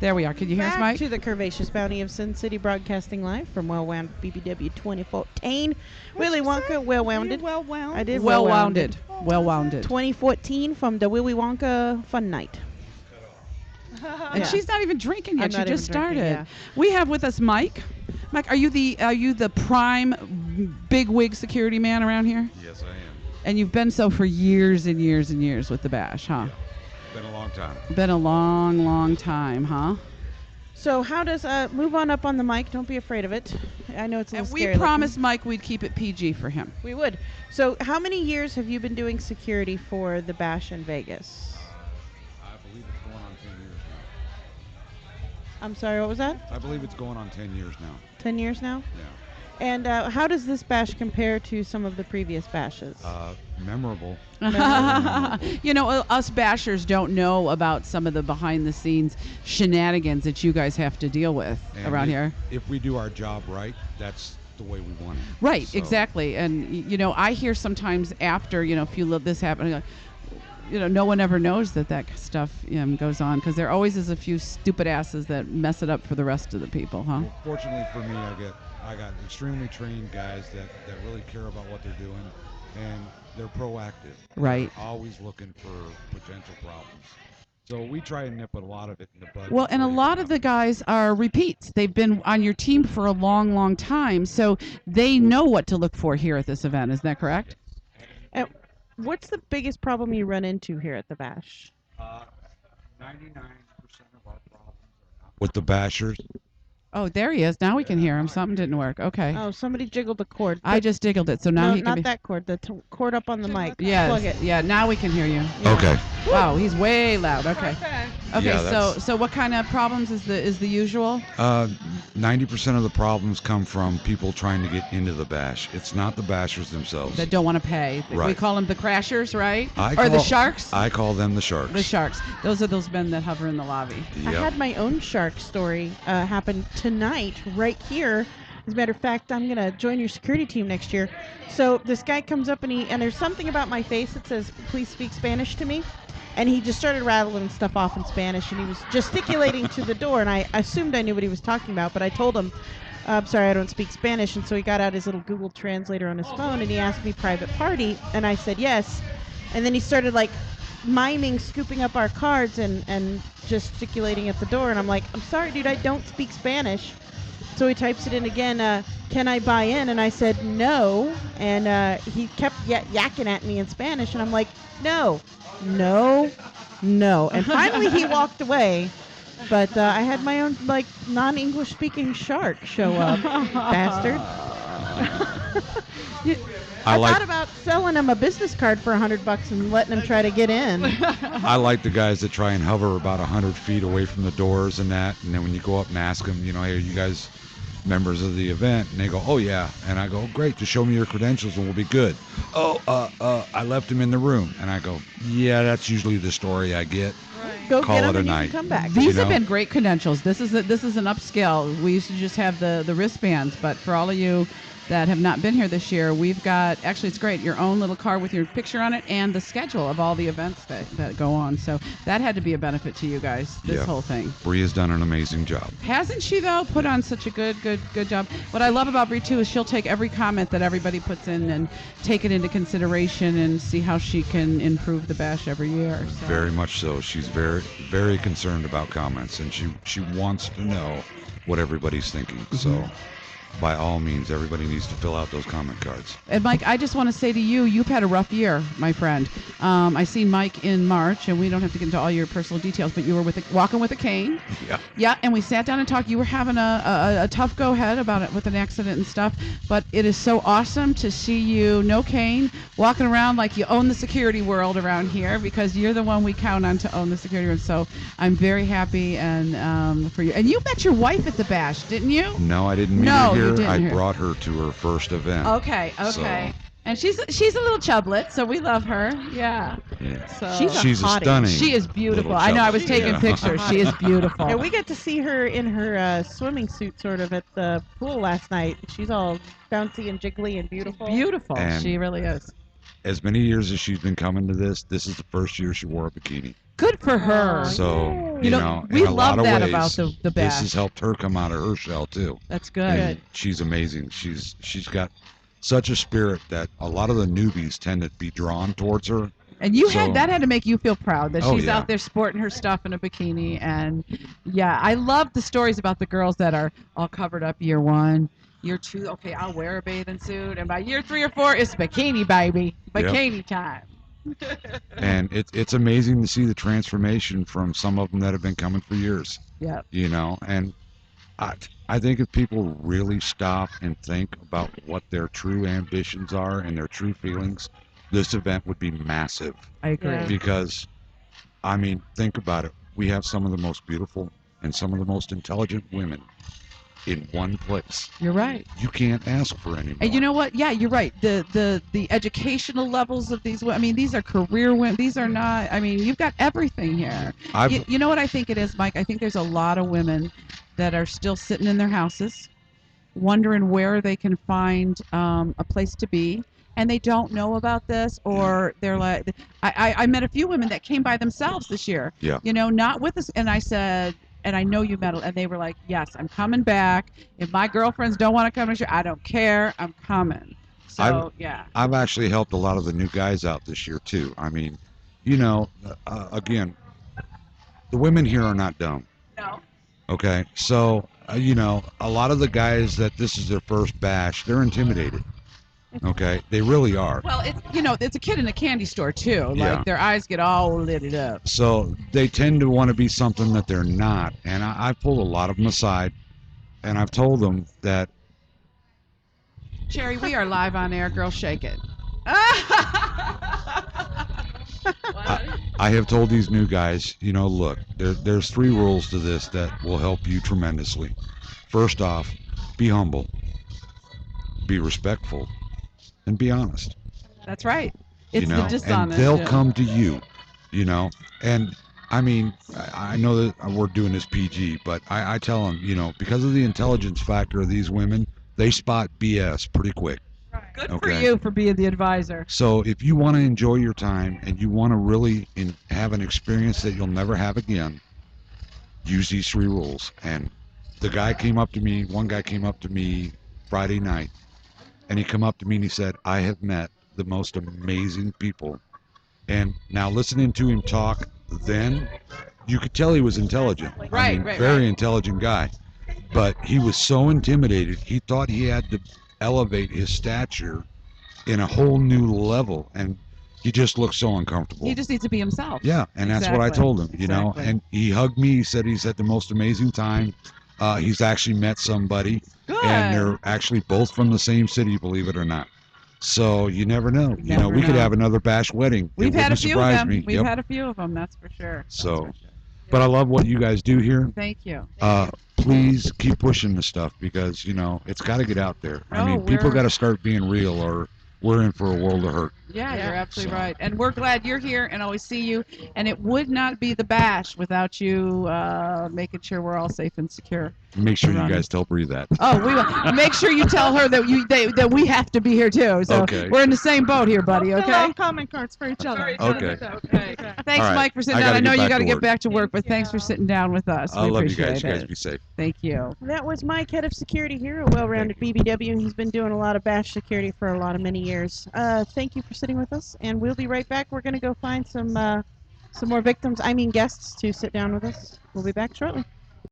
There we are. Can you hear us, Back Mike? to the curvaceous bounty of Sin City, broadcasting live from Well-Wound BBW 2014. Willy Wonka, well-wounded. Well-wound. I did Well-wounded. Oh, Well-wounded. 2014 from the Willy Wonka Fun Night. And Yeah. she's not even drinking yet. I'm She not just even drinking, started. We have with us Mike. Mike, are you the prime big wig security man around here? Yes, I am. And you've been so for years and years and years with the Bash, huh? Been a long time. Been a long, long time, huh? So how does move on up on the mic? Don't be afraid of it. I know it's a little And we scary promised Mike we'd keep it PG for him. We would. So how many years have you been doing security for the Bash in Vegas? I believe it's going on 10 years now. I'm sorry, what was that? I believe it's going on 10 years now. 10 years now? Yeah. And how does this bash compare to some of the previous bashes? Memorable. You know, us bashers don't know about some of the behind-the-scenes shenanigans that you guys have to deal with And around here. If we do our job right, that's the way we want it. Right, So, exactly. And, you know, I hear sometimes after, you know, if you let this happen, you know, no one ever knows that stuff goes on because there always is a few stupid asses that mess it up for the rest of the people, huh? Well, fortunately for me, I got extremely trained guys that really care about what they're doing, and they're proactive. Right. They're always looking for potential problems. So we try and nip a lot of it in the bud. Well, and a lot of the guys are repeats. They've been on your team for a long, long time, so they know what to look for here at this event. Is that correct? And what's the biggest problem you run into here at the bash? 99% of our problems are with the bashers. Oh, there he is. Now we can hear him. Something didn't work. Okay. Oh, somebody jiggled the cord. I just diggled it, so now no, he can not be... that cord. The cord up on the mic. Yes. Plug it. Yeah, now we can hear you. Yeah. Okay. Wow, he's way loud. Okay. Okay, Yeah, so what kind of problems is the usual? 90% of the problems come from people trying to get into the bash. It's not the bashers themselves. That don't want to pay. We Right. call them the crashers, right? I Or the call- sharks? I call them the sharks. The sharks. Those are those men that hover in the lobby. I Yep. had my own shark story happen tonight right here. As a matter of fact, I'm going to join your security team next year. So this guy comes up and there's something about my face that says, please speak Spanish to me. And he just started rattling stuff off in Spanish, and he was gesticulating to the door, and I assumed I knew what he was talking about, but I told him, I'm sorry, I don't speak Spanish. And so he got out his little Google Translator on his phone, and he asked me private party, and I said yes. And then he started like miming scooping up our cards and gesticulating at the door, and I'm like, I'm sorry, dude, I don't speak Spanish. So he types it in again, can I buy in? And I said no, and he kept yakking at me in Spanish, and I'm like, no. And finally he walked away, but I had my own like non-English speaking shark show up, bastard. I thought about selling him a business card for $100 and letting him try to get in. I like the guys that try and hover about 100 feet away from the doors and that, and then when you go up and ask them, you know, hey, are you guys members of the event? And they go, oh yeah. And I go, great, just show me your credentials and we'll be good. Oh, I left him in the room. And I go, yeah, that's usually the story I get. Go Call get it him a and you night. can come back. These You have know? been great credentials. This is an upscale. We used to just have the wristbands, but for all of you that have not been here this year, we've got, actually it's great, your own little card with your picture on it and the schedule of all the events that go on. So that had to be a benefit to you guys, this Yeah. whole thing. Bree has done an amazing job. Hasn't she, though, put on such a good job? What I love about Bree, too, is she'll take every comment that everybody puts in and take it into consideration and see how she can improve the bash every year. So. Very much so. She's very, very concerned about comments, and she wants to know what everybody's thinking. So by all means, everybody needs to fill out those comment cards. And Mike, I just want to say to you, you've had a rough year, my friend. I seen Mike in March, and we don't have to get into all your personal details, but you were walking with a cane. Yeah. Yeah, and we sat down and talked. You were having a tough go ahead about it with an accident and stuff, but it is so awesome to see you, no cane, walking around like you own the security world around here, because you're the one we count on to own the security world. So I'm very happy and for you. And you met your wife at the bash, didn't you? No, I didn't meet No, her you here. didn't I hear. brought her to her first event. Okay. So, And she's a little chublet, so we love her. Yeah. yeah. So She's a hottie. stunning. she is beautiful. little I know. I was chublet. taking Yeah. pictures. She is beautiful. Yeah, we get to see her in her swimming suit sort of at the pool last night. She's all bouncy and jiggly and beautiful. Beautiful. And- She really is. as many years as she's been coming to this is the first year she wore a bikini. Good for her. Aw, So, yay. you know, we in a love lot of that ways, about the this bash. has helped her come out of her shell too. That's good. And she's amazing. She's got such a spirit that a lot of the newbies tend to be drawn towards her. And you So- had to make you feel proud that Oh, she's yeah. out there sporting her stuff in a bikini. And yeah, I love the stories about the girls that are all covered up year 1, year 2. Okay, I'll wear a bathing suit, and by year 3 or 4, it's bikini, baby, Yep. bikini time. And it's amazing to see the transformation from some of them that have been coming for years. Yep. You know, and I think if people really stop and think about what their true ambitions are and their true feelings, this event would be massive. I agree. Yeah. Because, I mean, think about it. We have some of the most beautiful and some of the most intelligent women in one place. You're right. You can't ask for any more. And you know what? Yeah, you're right. The educational levels of these women, I mean, these are career women. These are not, I mean, you've got everything here. You know what I think it is, Mike? I think there's a lot of women that are still sitting in their houses wondering where they can find a place to be. And they don't know about this, or they're like, I met a few women that came by themselves this year. Yeah. You know, not with us. And I said, and I know you met, and they were like, yes, I'm coming back. If my girlfriends don't want to come, I don't care. I'm coming. So, yeah. I've actually helped a lot of the new guys out this year too. I mean, you know, again, the women here are not dumb. No. Okay, so you know, a lot of the guys that this is their first bash, they're intimidated. Okay, they really are. Well, it's, you know, it's a kid in a candy store too. Like Yeah. their eyes get all lit up. So they tend to want to be something that they're not. And I pulled a lot of them aside, and I've told them that Cherry, we are live on air. Girl, shake it. I have told these new guys, you know, look, there's 3 rules to this that will help you tremendously. First off, be humble, be respectful, and be honest. That's right. It's You know, the dishonest. and they'll yeah. come to you, you know. And I mean, I know that we're doing this PG, but I tell them, you know, because of the intelligence factor of these women, they spot BS pretty quick. Good for Okay. you for being the advisor. So if you want to enjoy your time and you want to really have an experience that you'll never have again, use these 3 rules. And the guy came up to me, one guy came up to me Friday night, and he come up to me and he said, I have met the most amazing people. And now listening to him talk then, you could tell he was intelligent. I mean, Right, very right. intelligent guy. But he was so intimidated, he thought he had to elevate his stature in a whole new level. And he just looked so uncomfortable. He just needs to be himself. Yeah, and that's what I Exactly. told him, you know. Exactly. And he hugged me. He said he's had the most amazing time. He's actually met somebody, Good. and they're actually both from the same city, believe it or not. So you never know. You know, Never we could know. have another bash wedding. We've It had a wouldn't few of surprise them. me. We've Yep. had a few of them, that's for sure. That's So- for sure. But I love what you guys do here. Thank you. Please keep pushing the stuff because you know it's got to get out there. I Oh, mean, people we're- got to start being real, or we're in for a world of hurt. Yeah, Yeah. you're absolutely So- right. And we're glad you're here and always see you. And it would not be the bash without you making sure we're all safe and secure. Make sure you Running. guys tell Bree that. Oh, we will. Make sure you tell her that that we have to be here too. So Okay. we're in the same boat here, buddy. We'll fill Okay. out comment cards for each other. Okay. Okay. Thanks, All right. Mike, for sitting I down. gotta I know get you back got to to get work. back to work, but Thank thanks for you. sitting down with us. I We love you appreciate guys. You guys it. be safe. Thank you. That was Mike, head of security here at Well-Rounded BBW. He's been doing a lot of bash security for a lot of many years. Thank you for sitting with us, and we'll be right back. We're going to go find some more victims, guests, to sit down with us. We'll be back shortly.